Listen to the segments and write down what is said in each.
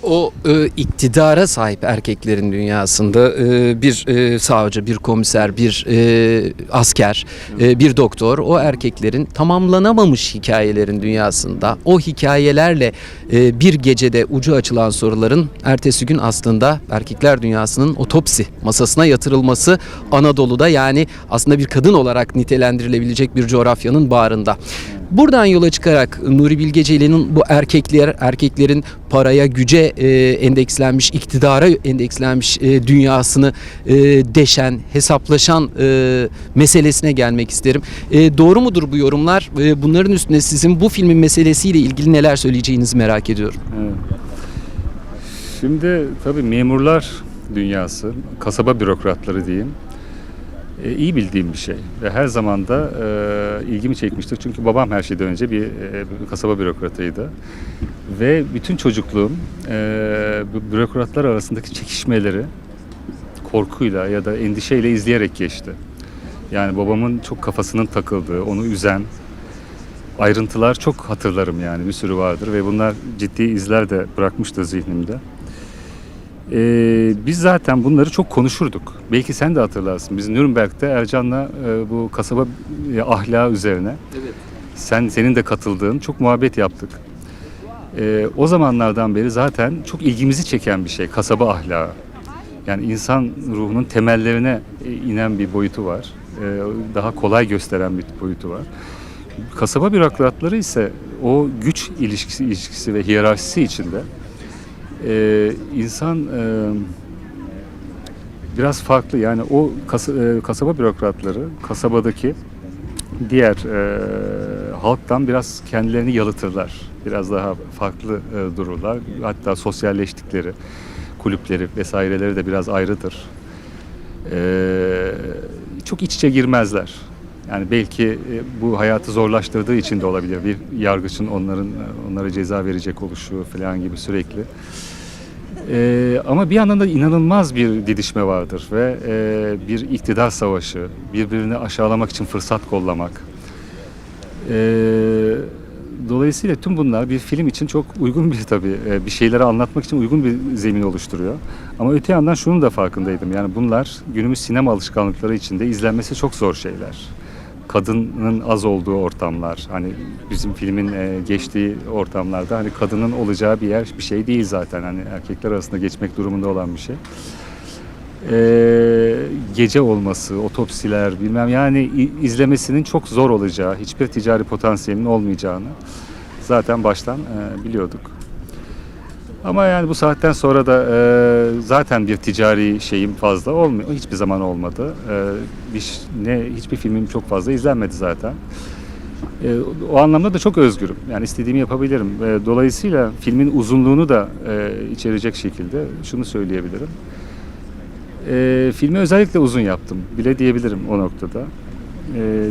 O iktidara sahip erkeklerin dünyasında bir savcı, bir komiser, bir asker, bir doktor, o erkeklerin tamamlanamamış hikayelerin dünyasında o hikayelerle bir gecede ucu açılan soruların ertesi gün aslında erkekler dünyasının otopsi masasına yatırılması Anadolu'da, yani aslında bir kadın olarak nitelendirilebilecek bir coğrafyanın bağrında. Buradan yola çıkarak Nuri Bilge Ceylan'ın bu erkeklerin paraya, güce endekslenmiş, iktidara endekslenmiş dünyasını deşen, hesaplaşan meselesine gelmek isterim. Doğru mudur bu yorumlar? Bunların üstüne sizin bu filmin meselesiyle ilgili neler söyleyeceğinizi merak ediyorum. Evet. Şimdi tabii memurlar dünyası, kasaba bürokratları diyeyim, iyi bildiğim bir şey ve her zaman da ilgimi çekmiştir. Çünkü babam her şeyden önce bir kasaba bürokratıydı ve bütün çocukluğum bu bürokratlar arasındaki çekişmeleri korkuyla ya da endişeyle izleyerek geçti. Yani babamın çok kafasının takıldığı, onu üzen ayrıntılar çok hatırlarım, yani bir sürü vardır ve bunlar ciddi izler de bırakmıştır zihnimde. Biz zaten bunları çok konuşurduk. Belki sen de hatırlarsın. Biz Nürnberg'de Ercan'la bu kasaba ahlakı üzerine, Evet. senin de katıldığın çok muhabbet yaptık. O zamanlardan beri zaten çok ilgimizi çeken bir şey kasaba ahlakı. Yani insan ruhunun temellerine inen bir boyutu var. Daha kolay gösteren bir boyutu var. Kasaba bürokratları ise o güç ilişkisi ve hiyerarşisi içinde insan biraz farklı. Yani o kasaba bürokratları kasabadaki diğer halktan biraz kendilerini yalıtırlar. Biraz daha farklı dururlar. Hatta sosyalleştikleri kulüpleri vesaireleri de biraz ayrıdır. Çok iç içe girmezler. Yani belki bu hayatı zorlaştırdığı için de olabilir. Bir yargıçın onlara ceza verecek oluşu falan gibi sürekli. Ama bir yandan da inanılmaz bir didişme vardır ve bir iktidar savaşı, birbirini aşağılamak için fırsat kollamak. Dolayısıyla tüm bunlar bir film için çok uygun bir, tabii bir şeyleri anlatmak için uygun bir zemin oluşturuyor. Ama öte yandan şunun da farkındaydım. Yani bunlar günümüz sinema alışkanlıkları içinde izlenmesi çok zor şeyler. Kadının az olduğu ortamlar, hani bizim filmin geçtiği ortamlarda hani kadının olacağı bir yer, bir şey değil zaten. Hani erkekler arasında geçmek durumunda olan bir şey. Gece olması, otopsiler bilmem, yani izlemesinin çok zor olacağı, hiçbir ticari potansiyelinin olmayacağını zaten baştan biliyorduk. Ama yani bu saatten sonra da zaten bir ticari şeyim fazla olmuyor. Hiçbir zaman olmadı. Hiçbir filmim çok fazla izlenmedi zaten. O anlamda da çok özgürüm. Yani istediğimi yapabilirim. Dolayısıyla filmin uzunluğunu da içerecek şekilde şunu söyleyebilirim. Filmi özellikle uzun yaptım bile diyebilirim o noktada.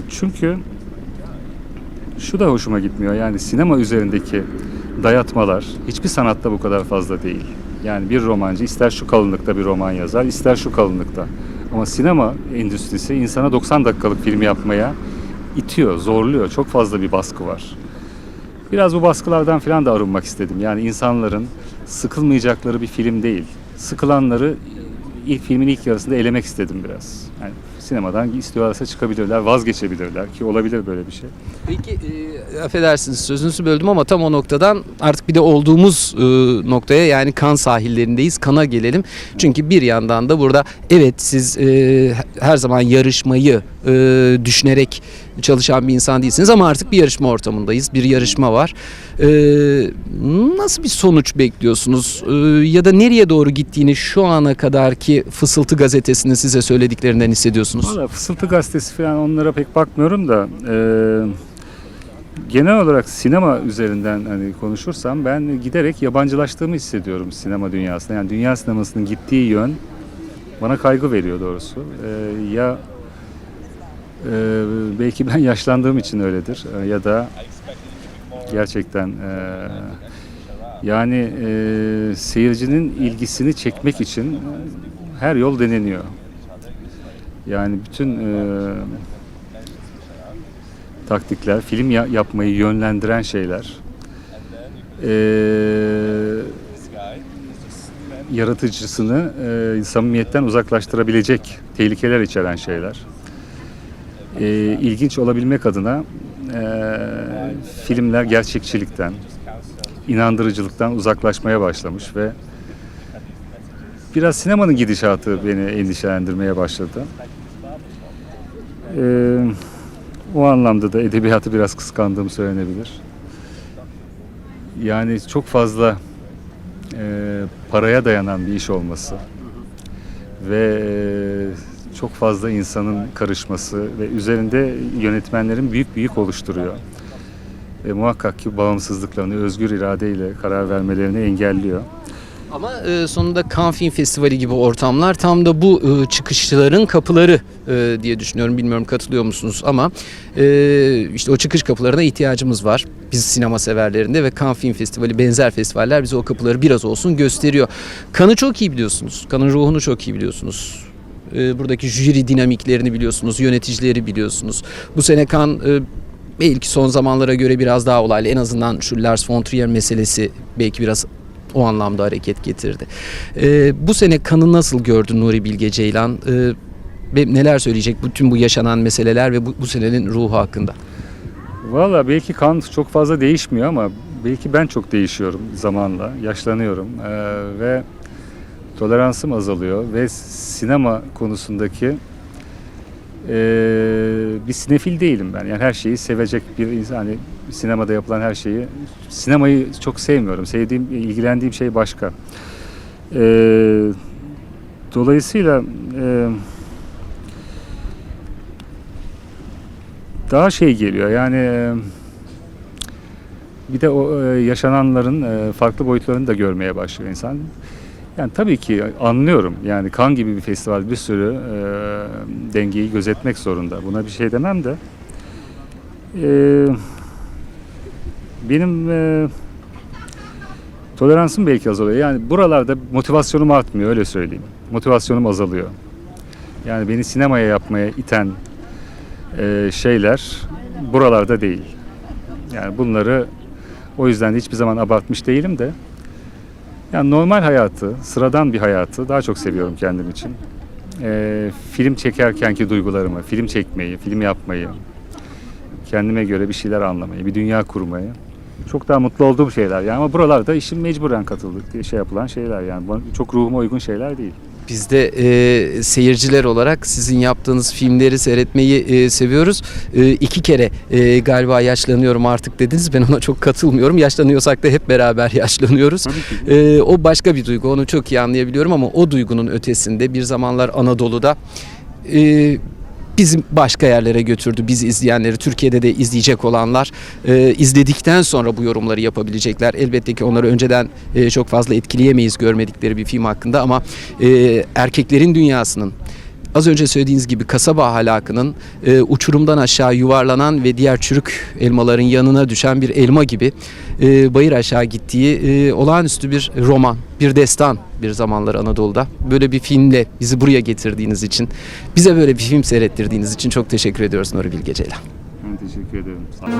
Çünkü şu da hoşuma gitmiyor. Yani sinema üzerindeki dayatmalar hiçbir sanatta bu kadar fazla değil. Yani bir romancı ister şu kalınlıkta bir roman yazar, ister şu kalınlıkta. Ama sinema endüstrisi insana 90 dakikalık film yapmaya itiyor, zorluyor. Çok fazla bir baskı var. Biraz bu baskılardan falan da arınmak istedim. Yani insanların sıkılmayacakları bir film değil. Sıkılanları filmin ilk yarısında elemek istedim biraz. Yani sinemadan istiyorlarsa çıkabilirler, vazgeçebilirler ki olabilir böyle bir şey. Peki affedersiniz sözünüzü böldüm ama tam o noktadan artık bir de olduğumuz noktaya, yani Kan sahillerindeyiz. Kan'a gelelim. Çünkü bir yandan da burada evet siz her zaman yarışmayı düşünerek çalışan bir insan değilsiniz ama artık bir yarışma ortamındayız. Bir yarışma var. Nasıl bir sonuç bekliyorsunuz? Ya da nereye doğru gittiğini şu ana kadarki Fısıltı Gazetesi'nin size söylediklerinden hissediyorsunuz? Valla Fısıltı Gazetesi falan, onlara pek bakmıyorum da genel olarak sinema üzerinden hani konuşursam ben giderek yabancılaştığımı hissediyorum sinema dünyasında. Yani dünya sinemasının gittiği yön bana kaygı veriyor doğrusu. Belki ben yaşlandığım için öyledir ya da gerçekten seyircinin ilgisini çekmek için her yol deneniyor. Yani bütün taktikler, film yapmayı yönlendiren şeyler yaratıcısını samimiyetten uzaklaştırabilecek tehlikeler içeren şeyler. İlginç olabilmek adına filmler gerçekçilikten, inandırıcılıktan uzaklaşmaya başlamış ve biraz sinemanın gidişatı beni endişelendirmeye başladı. O anlamda da edebiyatı biraz kıskandığım söylenebilir. Yani çok fazla paraya dayanan bir iş olması ve çok fazla insanın karışması ve üzerinde yönetmenlerin büyük bir yük oluşturuyor. Ve muhakkak ki bağımsızlıklarını özgür iradeyle karar vermelerini engelliyor. Ama sonunda Cannes Film Festivali gibi ortamlar tam da bu çıkışların kapıları diye düşünüyorum. Bilmiyorum katılıyor musunuz ama işte o çıkış kapılarına ihtiyacımız var. Biz sinema severlerinde ve Cannes Film Festivali benzer festivaller bize o kapıları biraz olsun gösteriyor. Cannes'ı çok iyi biliyorsunuz. Cannes'ın ruhunu çok iyi biliyorsunuz. Buradaki jüri dinamiklerini biliyorsunuz, yöneticileri biliyorsunuz. Bu sene Cannes belki son zamanlara göre biraz daha olaylı. En azından şu Lars von Trier meselesi belki biraz o anlamda hareket getirdi. Bu sene Cannes'ı nasıl gördün Nuri Bilge Ceylan? Ve neler söyleyecek bütün bu yaşanan meseleler ve bu senenin ruhu hakkında? Valla belki Cannes çok fazla değişmiyor ama belki ben çok değişiyorum zamanla, yaşlanıyorum ve toleransım azalıyor ve sinema konusundaki bir sinefil değilim ben. Yani her şeyi sevecek bir insan. Hani sinemada yapılan her şeyi, sinemayı çok sevmiyorum. Sevdiğim, ilgilendiğim şey başka. Dolayısıyla daha şey geliyor. Yani bir de o yaşananların farklı boyutlarını da görmeye başlıyor insan. Yani tabii ki anlıyorum. Yani Cannes gibi bir festival bir sürü dengeyi gözetmek zorunda. Buna bir şey demem de. Benim toleransım belki azalıyor. Yani buralarda motivasyonum artmıyor, öyle söyleyeyim. Motivasyonum azalıyor. Yani beni sinemaya yapmaya iten şeyler buralarda değil. Yani bunları o yüzden de hiçbir zaman abartmış değilim de. Yani normal hayatı, sıradan bir hayatı daha çok seviyorum kendim için. Film çekerkenki duygularımı, film çekmeyi, film yapmayı, kendime göre bir şeyler anlamayı, bir dünya kurmayı çok daha mutlu olduğum şeyler. Yani ama buralarda işim mecburen katıldık diye şey yapılan şeyler yani çok ruhuma uygun şeyler değil. Biz de seyirciler olarak sizin yaptığınız filmleri seyretmeyi seviyoruz. 2 kere galiba yaşlanıyorum artık dediniz. Ben ona çok katılmıyorum. Yaşlanıyorsak da hep beraber yaşlanıyoruz. O başka bir duygu. Onu çok iyi anlayabiliyorum ama o duygunun ötesinde bir zamanlar Anadolu'da bizim başka yerlere götürdü. Biz izleyenleri, Türkiye'de de izleyecek olanlar izledikten sonra bu yorumları yapabilecekler. Elbette ki onları önceden çok fazla etkileyemeyiz görmedikleri bir film hakkında ama erkeklerin dünyasının, az önce söylediğiniz gibi kasaba ahlakının uçurumdan aşağı yuvarlanan ve diğer çürük elmaların yanına düşen bir elma gibi bayır aşağı gittiği olağanüstü bir roman, bir destan bir zamanlar Anadolu'da. Böyle bir filmle bizi buraya getirdiğiniz için, bize böyle bir film seyrettirdiğiniz için çok teşekkür ediyoruz Nuri Bilge Ceylan. Ben teşekkür ederim. Sağ olun.